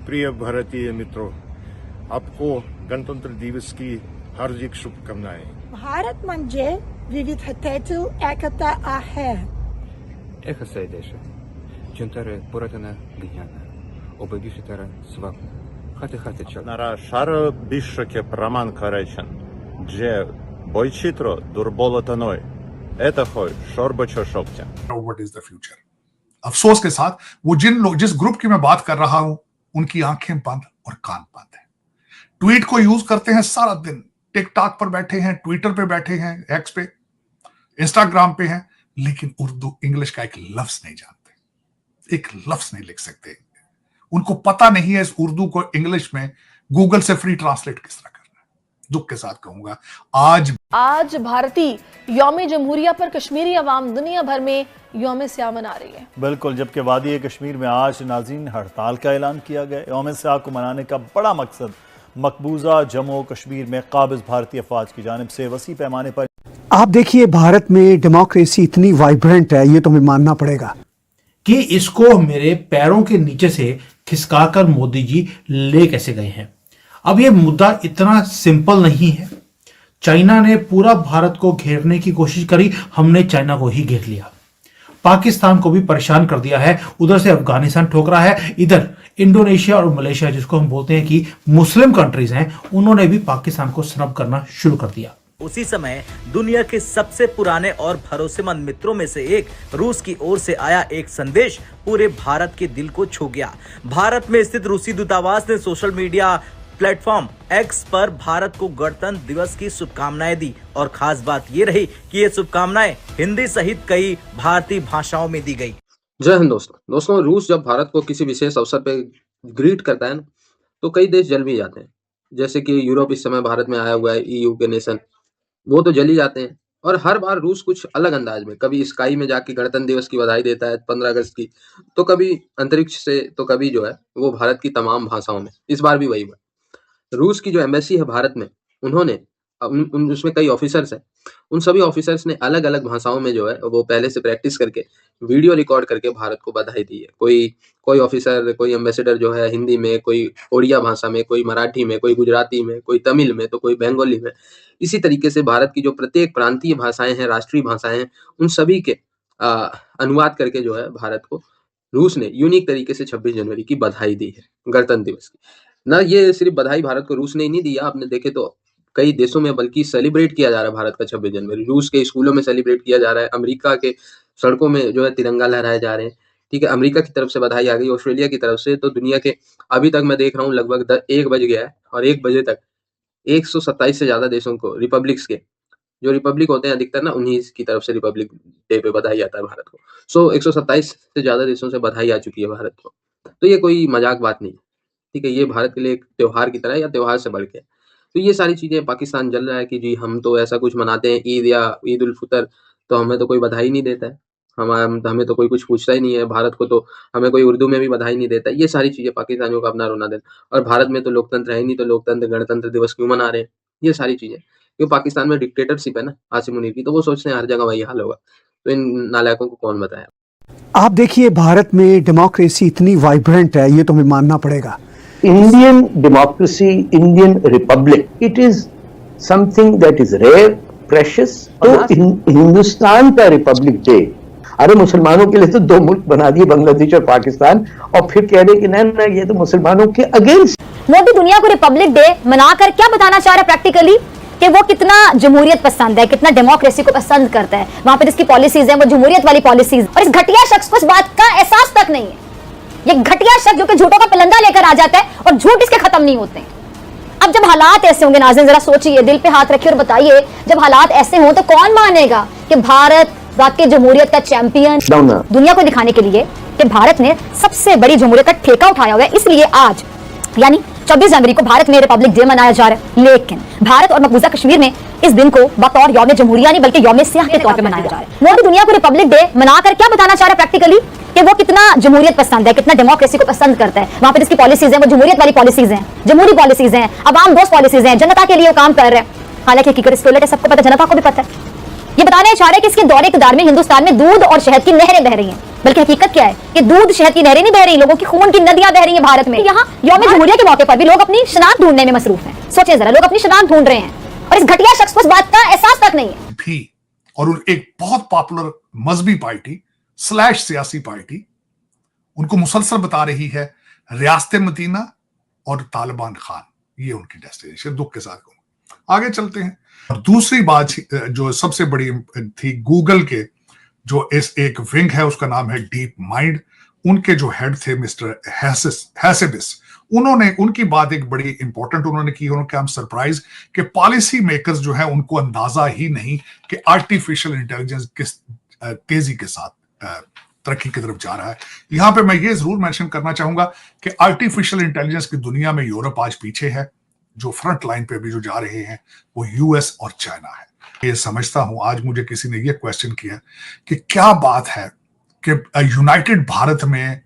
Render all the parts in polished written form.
प्रिय भारतीय मित्रों, आपको गणतंत्र दिवस की हार्दिक शुभकामनाएं। भारत म्हणजे विविधतेतील एकता आहे. Ехасай деша, чунтаре поратана гняна, обабішитара свапна, хати чал. 나라 шара бишоке праман каречен, जे бойчитро दुर्बोलतनोय, это хой शोरबचो शोक्त्या. What is the future? अफसोस के साथ वो जिस ग्रुप की मैं बात कर रहा हूं उनकी आंखें बंद और कान बंद है. ट्वीट को यूज करते हैं सारा दिन, टिकटॉक पर बैठे हैं, ट्विटर पे बैठे हैं, एक्स पे, इंस्टाग्राम पे हैं, लेकिन उर्दू इंग्लिश का एक लफ्ज नहीं जानते, एक लफ्ज नहीं लिख सकते. उनको पता नहीं है इस उर्दू को इंग्लिश में गूगल से फ्री ट्रांसलेट किस तरह करना है. दुख के साथ कहूंगा आज भारतीय यौम जमहूरिया पर कश्मीरी अवाम दुनिया भर में यौम स्याह मना रही है. बिल्कुल, जबकि वादी कश्मीर में आज नाज़रीन हड़ताल का ऐलान किया गया. यौम स्याह को मनाने का बड़ा मकसद मकबूजा जम्मू कश्मीर में काबिज भारतीय अफवाज की जानिब से वसी पैमाने पर. आप देखिए, भारत में डेमोक्रेसी इतनी वाइब्रेंट है, ये तो हमें मानना पड़ेगा कि इसको मेरे पैरों के नीचे से खिसकाकर मोदी जी ले कैसे गए हैं. अब ये मुद्दा इतना सिंपल नहीं है. चाइना ने पूरा भारत को घेरने की कोशिश करी, हमने चाइना को ही घेर लिया. पाकिस्तान को भी परेशान कर दिया है, उधर से अफगानिस्तान ठोक रहा है, इधर इंडोनेशिया और मलेशिया जिसको हम बोलते हैं कि मुस्लिम कंट्रीज हैं, उन्होंने भी पाकिस्तान को स्नब करना शुरू कर दिया. उसी समय दुनिया के सबसे पुराने और भरोसेमंद मित्रों में से एक रूस की ओर से आया एक संदेश पूरे भारत के दिल को छू गया. भारत में स्थित रूसी दूतावास ने सोशल मीडिया प्लेटफॉर्म एक्स पर भारत को गणतंत्र दिवस की शुभकामनाएं दी और खास बात ये रही कि ये शुभकामनाएं हिंदी सहित कई भारतीय भाषाओं में दी गई. जय हिंद दोस्तों, रूस जब भारत को किसी विशेष अवसर पे ग्रीट करता है ना, तो कई देश जल भी जाते हैं. जैसे कि यूरोप इस समय भारत में आया हुआ है, ईयू के नेशन, वो तो जल ही जाते हैं. और हर बार रूस कुछ अलग अंदाज में, कभी स्काई में जाके गणतंत्र दिवस की बधाई देता है 15 अगस्त की, तो कभी अंतरिक्ष से, तो कभी जो है वो भारत की तमाम भाषाओं में. इस बार भी वही हुआ. रूस की जो एम्बेसी है भारत में, उन्होंने उसमें कई ऑफिसर्स हैं, उन सभी ऑफिसर्स ने अलग अलग भाषाओं में जो है वो पहले से प्रैक्टिस करके वीडियो रिकॉर्ड करके भारत को बधाई दी है. कोई ऑफिसर, कोई एम्बेसडर जो है हिंदी में, कोई ओडिया भाषा में, कोई मराठी में, कोई गुजराती में, कोई तमिल में, तो कोई बंगाली में. इसी तरीके से भारत की जो प्रत्येक प्रांतीय भाषाएं हैं, राष्ट्रीय भाषाएं हैं, उन सभी के अनुवाद करके जो है भारत को रूस ने यूनिक तरीके से 26 जनवरी की बधाई दी है, गणतंत्र दिवस की. ना ये सिर्फ बधाई भारत को रूस ने ही नहीं दिया, आपने देखे तो कई देशों में बल्कि सेलिब्रेट किया जा रहा है भारत का 26 जनवरी. रूस के स्कूलों में सेलिब्रेट किया जा रहा है, अमेरिका के सड़कों में जो है तिरंगा लहराए जा रहे हैं. ठीक है, अमेरिका की तरफ से बधाई आ गई, ऑस्ट्रेलिया की तरफ से. तो दुनिया के अभी तक मैं देख रहा हूँ लगभग 1 बज गया है और 1 बजे तक 127 से ज्यादा देशों को, रिपब्लिक्स के जो रिपब्लिक होते हैं अधिकतर ना, उन्हीं की तरफ से रिपब्लिक डे पे बधाई आता है भारत को. 127 से ज्यादा देशों से बधाई आ चुकी है भारत को. तो ये कोई मजाक बात नहीं. ठीक है, ये भारत के लिए एक त्योहार की तरह या त्योहार से बढ़ के. तो ये सारी चीजें पाकिस्तान जल रहा है कि जी हम तो ऐसा कुछ मनाते हैं, ईद या ईद उल फितर, तो हमें तो कोई बधाई नहीं देता है, हमें तो कोई कुछ पूछता ही नहीं है, भारत को तो हमें कोई उर्दू में भी बधाई नहीं देता. ये सारी चीजें पाकिस्तानियों का अपना रोना देना. और भारत में तो लोकतंत्र है ही नहीं, तो लोकतंत्र गणतंत्र दिवस क्यों मना रहे हैं, ये सारी चीजें. क्योंकि पाकिस्तान में डिक्टेटरशिप है ना आसिम मुनीर की, तो वो सोचते हैं हर जगह वही हाल होगा. तो इन नालायकों को कौन बताया. आप देखिए, भारत में डेमोक्रेसी इतनी वाइब्रेंट है, ये तो हमें मानना पड़ेगा. Indian democracy, Indian republic, it is something that is rare, precious. तो हिंदुस्तान का रिपब्लिक डे, अरे मुसलमानों के लिए तो 2 मुल्क बना दिए, बांग्लादेश और पाकिस्तान, और फिर कह रहे कि ना ये तो मुसलमानों के अगेंस्ट. मोदी दुनिया को रिपब्लिक डे मनाकर क्या बताना चाह रहा है प्रैक्टिकली, कि वो कितना जमहूरियत पसंद है, कितना डेमोक्रेसी को पसंद करता है. वहां पर जिसकी पॉलिसीज है वो जमहूरियत वाली पॉलिसीज. और इस घटिया शख्स को इस बात का एहसास तक नहीं है. ये घटिया शख्स जो कि झूठों का पलंदा लेकर आ जाता है और झूठ इसके खत्म नहीं होते. अब जब हालात ऐसे होंगे नाज़रीन, जरा सोचिए, दिल पे हाथ रखिए और बताइए, जब हालात ऐसे हों तो कौन मानेगा कि भारत वाकई जमहूरियत का चैंपियन. दुनिया को दिखाने के लिए कि भारत ने सबसे बड़ी जमहूरियत का ठेका उठाया हुआ है, इसलिए आज यानी 26 जनवरी को भारत में रिपब्लिक डे मनाया जा रहा है. लेकिन भारत और मकबूजा कश्मीर में इस दिन को बतौर यौम जमहूरिया नहीं बल्कि यौम स्याह के तौर पे मनाया जा रहा है. मोदी दुनिया को रिपब्लिक डे मनाकर क्या बताना चाह रहा है प्रैक्टिकली, कि वो कितना जमहूरियत पसंद है, कितना डेमोक्रेसी को पसंद करता है. वहां पर जिसकी पॉलिसीज है वो जमहूरियत वाली पॉलिसीज हैं, जमहूरी पॉलिसीज हैं, अवाम दोस्त पॉलिसीज हैं, जनता के लिए वो काम कर रहे हैं. हालांकि हकीकत इसके उलट है, सबको पता, जनता को भी पता है. ये बताने चाह रहे हैं कि इसके दौरे इक़्तिदार में हिंदुस्तान में दूध और शहद की नहरें बह रही हैं. बल्कि हकीकत क्या है कि दूध शहद की नहरें नहीं बह रही, लोगों की खून की नदियां बह रही हैं भारत में। यहाँ यौम जमहूरिया के मौके पर भी लोग अपनी शनाख्त ढूंढने में मसरूफ हैं। सोचिए जरा, लोग अपनी शनाख्त ढूंढ रहे हैं और इस घटिया शख्स को इस बात का एहसास तक नहीं है भी। और एक बहुत पॉपुलर मजहबी पार्टी / सियासी पार्टी उनको मुसलसल बता रही है रियासत मदीना और तालिबान खान, ये उनकी डेस्टिनेशन। दुख के साथ कहूंगा। आगे चलते हैं। और दूसरी बात जो सबसे बड़ी थी, गूगल के जो इस एक विंग है उसका नाम है डीप माइंड, उनके जो हेड थे मिस्टर हैसेबिस, उनकी बात एक बड़ी इंपॉर्टेंट उन्होंने की। उन्होंने हम सरप्राइज कि पॉलिसी मेकर्स जो है उनको अंदाजा ही नहीं कि आर्टिफिशियल इंटेलिजेंस किस तेजी के साथ तरक्की की तरफ जा रहा है। यहां पे मैं ये जरूर मेंशन करना चाहूंगा कि आर्टिफिशियल इंटेलिजेंस की दुनिया में यूरोप आज पीछे है। जो फ्रंट लाइन पे अभी जो जा रहे हैं वो यूएस और चाइना है। ये समझता हूं, आज मुझे किसी ने ये क्वेश्चन किया कि क्या बात है कि यूनाइटेड भारत में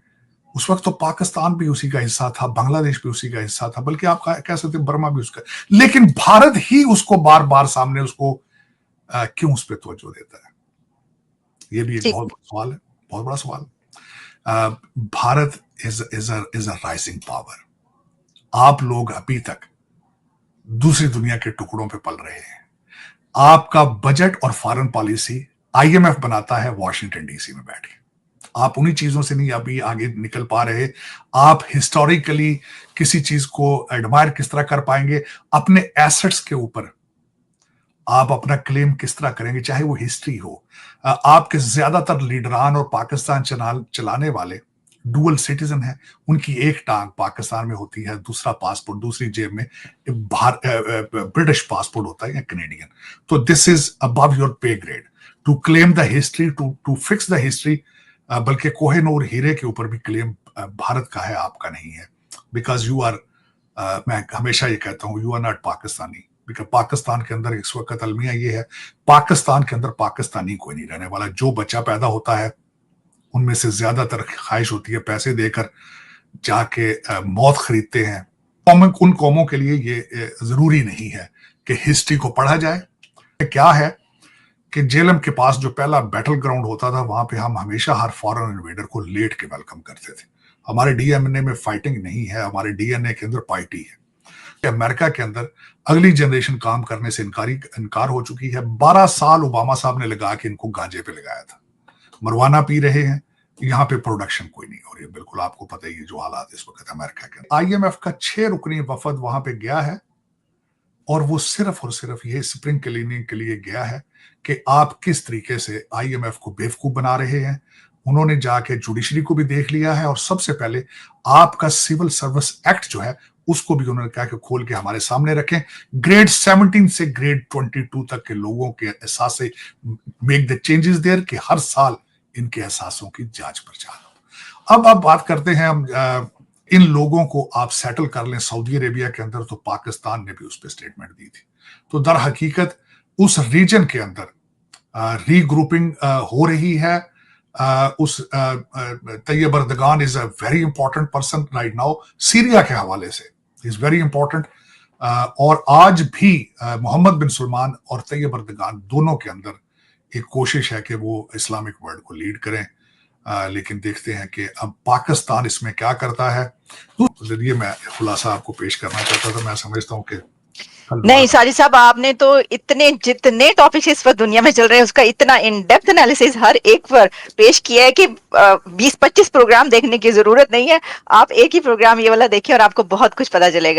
उस वक्त तो पाकिस्तान भी उसी का हिस्सा था, बांग्लादेश भी उसी का हिस्सा था, बल्कि आप कह सकते बर्मा भी उसका, लेकिन भारत ही उसको बार बार सामने उसको क्यों उस पर तवज्जो देता है? ये भी एक बहुत बड़ा सवाल है, बहुत बड़ा सवाल। Bharat is a rising power. आप लोग अभी तक दूसरी दुनिया के टुकड़ों पे पल रहे हैं। आपका बजट और फॉरेन पॉलिसी आईएमएफ बनाता है वॉशिंगटन डीसी में बैठ के। आप उन्हीं चीजों से नहीं अभी आगे निकल पा रहे। आप हिस्टोरिकली किसी चीज को एडमायर किस तरह कर पाएंगे, अपने एसेट्स के ऊपर आप अपना क्लेम किस तरह करेंगे, चाहे वो हिस्ट्री हो। आपके ज्यादातर लीडरान और पाकिस्तान चलाने वाले डुअल सिटीजन है। उनकी एक टांग पाकिस्तान में होती है, दूसरा पासपोर्ट दूसरी जेब में ब्रिटिश पासपोर्ट होता है या कैनेडियन। तो this is above your pay grade to claim the history, to fix the history. बल्कि कोहिनूर हीरे के ऊपर भी क्लेम भारत का है, आपका नहीं है। बिकॉज यू आर, मैं हमेशा ये कहता हूं, you are not Pakistani. Because Pakistan के अंदर इस वक्त अलमिया ये है, पाकिस्तान के अंदर पाकिस्तानी कोई नहीं रहने वाला। जो बच्चा पैदा होता है उनमें से ज्यादातर ख्वाहिश होती है पैसे देकर जाके मौत खरीदते हैं। उन कौमों के लिए ये जरूरी नहीं है कि हिस्ट्री को पढ़ा जाए। क्या है कि जेलम के पास जो पहला बैटल ग्राउंड होता था, वहां पे हम हमेशा हर फॉरेन इन्वेडर को लेट के वेलकम करते थे। हमारे डीएनए में फाइटिंग नहीं है, हमारे डीएनए के अंदर पार्टी है। अमेरिका के अंदर अगली जनरेशन काम करने से इनकार हो चुकी है। 12 साल ओबामा साहब ने लगा के इनको गांजे पे लगाया था। मरवाना पी रहे हैं, यहाँ पे प्रोडक्शन कोई नहीं हो रही है। बिल्कुल आपको पता ही है जो हालात इस वक्त अमेरिका के। आईएमएफ का 6 रुकनी वफद वहां पे गया है और वो सिर्फ और सिर्फ ये स्प्रिंग क्लीनिंग के लिए गया है कि आप किस तरीके से आईएमएफ को बेवकूफ बना रहे हैं। उन्होंने जाके जुडिशरी को भी देख लिया है और सबसे पहले आपका सिविल सर्विस एक्ट जो है उसको भी उन्होंने कहा कि खोल के हमारे सामने रखें। ग्रेड 17 से ग्रेड 22 तक के लोगों के एहसास से मेक द चेंजेस देयर कि हर साल इनके एहसासों की जांच पड़ताल हो। अब बात करते हैं हम इन लोगों को आप सेटल कर लें सऊदी अरेबिया के अंदर, तो पाकिस्तान ने भी उस पर स्टेटमेंट दी थी। तो दर हकीकत उस रीजन के अंदर रीग्रुपिंग हो रही है। उस Tayyip Erdogan is a very important person right now, Syria के हवाले से इज वेरी इंपॉर्टेंट। और आज भी मोहम्मद बिन सलमान और तैयब अर्दगान दोनों के अंदर एक कोशिश है कि वो इस्लामिक वर्ल्ड को लीड करें। लेकिन देखते हैं कि अब पाकिस्तान इसमें क्या करता है। तो जरिए मैं खुलासा आपको पेश करना चाहता था। मैं समझता हूं कि नहीं साजिद साहब, आपने तो इतने जितने टॉपिक्स इस वक्त दुनिया में चल रहे हैं उसका इतना इन डेप्थ एनालिसिस हर एक पर पेश किया है कि 20-25 प्रोग्राम देखने की जरूरत नहीं है। आप एक ही प्रोग्राम ये वाला देखें और आपको बहुत कुछ पता चलेगा।